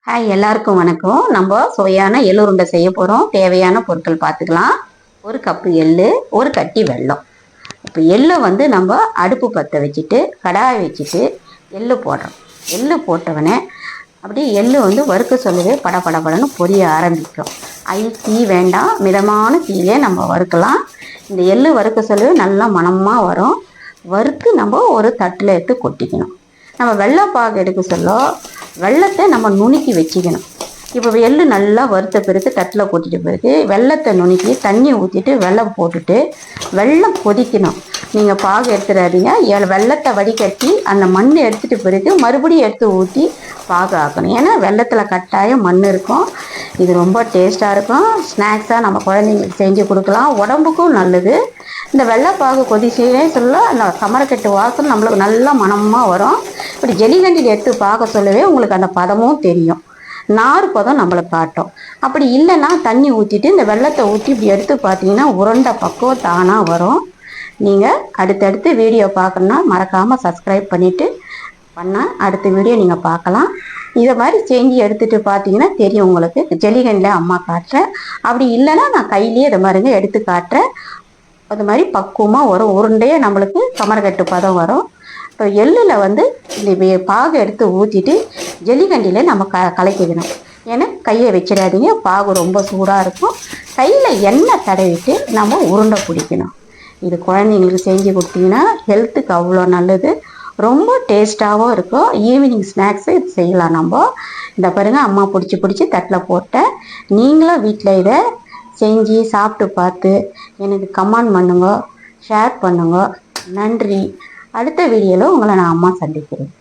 Hi, எல்லாருக்கும் வணக்கம். நம்ம சுவையான எள்ளு உருண்டை செய்ய போகிறோம். தேவையான பொருட்கள் பார்த்துக்கலாம். ஒரு கப்பு எள்ளு, ஒரு கட்டி வெல்லம். இப்போ எள்ளை நம்ம அடுப்பு பற்ற வச்சுட்டு கடாயை வச்சுட்டு எள்ளு போடுறோம். எள்ளு போட்டவனே அப்படியே எள்ளு வறுக்க சொல்லவே படன்னு பொரிய ஆரம்பிக்கும். தீ வேண்டாம், மிதமான தீயிலே நம்ம வறுக்கலாம். இந்த எள்ளு வறுக்க சொல்லவே நல்லா மணமாக வரும். வறுத்து நம்ம ஒரு தட்டில் எடுத்து கொட்டிக்கணும். நம்ம வெள்ளைப்பாகு எடுக்க சொல்ல வெள்ளத்தை நம்ம நுணுக்கி வச்சுக்கணும். இப்போ எள்ளு நல்லா வறுத்த பிறகு தட்டில் கொட்டிட்ட பிறகு வெள்ளத்தை நுணுக்கி தண்ணி ஊற்றிட்டு வெல்லம் போட்டுட்டு வெல்லம் கொதிக்கணும். நீங்கள் பாகு எடுத்துடாதீங்க. வெள்ளத்தை வடிகட்டி அந்த மண் எடுத்துகிட்ட பிறகு மறுபடியும் எடுத்து ஊற்றி பாகு ஆக்கணும். ஏன்னா வெள்ளத்தில் கட்டாயம் மண் இருக்கும். இது ரொம்ப டேஸ்ட்டாக இருக்கும். ஸ்நாக்ஸாக நம்ம குழந்தைங்களுக்கு செஞ்சு கொடுக்கலாம். உடம்புக்கும் நல்லது. இந்த வெள்ளைப்பாகு கொதிச்சே சொல்ல அந்த கமரக்கட்டு வாசம் நம்மளுக்கு நல்லா மனமாக வரும். இப்படி ஜெலிகண்டியில் எடுத்து பார்க்க சொல்லவே உங்களுக்கு அந்த பதமும் தெரியும். நார் பதம் நம்மளை காட்டும். அப்படி இல்லைன்னா தண்ணி ஊற்றிட்டு இந்த வெள்ளத்தை ஊற்றி இப்படி எடுத்து பார்த்தீங்கன்னா உருண்டை பக்குவம் தானாக வரும். நீங்கள் அடுத்தடுத்து வீடியோ பார்க்கணுன்னா மறக்காமல் சப்ஸ்கிரைப் பண்ணிவிட்டு அடுத்த வீடியோ நீங்கள் பார்க்கலாம். இதை மாதிரி செஞ்சு எடுத்துகிட்டு பார்த்தீங்கன்னா தெரியும் உங்களுக்கு. ஜெலிகண்டில் அம்மா காட்டுறேன். அப்படி இல்லைன்னா நான் கையிலேயே இதை மாதிரிங்க எடுத்து காட்டுறேன். அது மாதிரி பக்குவமாக வரும். உருண்டையே நம்மளுக்கு கமரக்கட்டு பதம் வரும். இப்போ எள்ளில் இந்த பாகு எடுத்து ஊற்றிட்டு ஜெலிகண்டியில் நம்ம கலக்கிக்கணும். ஏன்னா கையை வச்சிடாதீங்க, பாகு ரொம்ப சூடாக இருக்கும். கையில் எண்ணெய் தடவிட்டு நம்ம உருண்டை பிடிக்கணும். இது குழந்தைங்களுக்கு செஞ்சு கொடுத்தீங்கன்னா ஹெல்த்துக்கு அவ்வளோ நல்லது. ரொம்ப டேஸ்ட்டாகவும் இருக்கும். ஈவினிங் ஸ்நாக்ஸு இது செய்யலாம். நம்ம இந்த பாருங்கள், அம்மா பிடிச்சி தட்டில் போட்டேன். நீங்களும் வீட்டில் இதை செஞ்சு சாப்பிட்டு பார்த்து எனக்கு கமெண்ட் பண்ணுங்க, ஷேர் பண்ணுங்க. நன்றி. அடுத்த வீடியோவில் உங்களை நான் சந்திக்கிறேன்.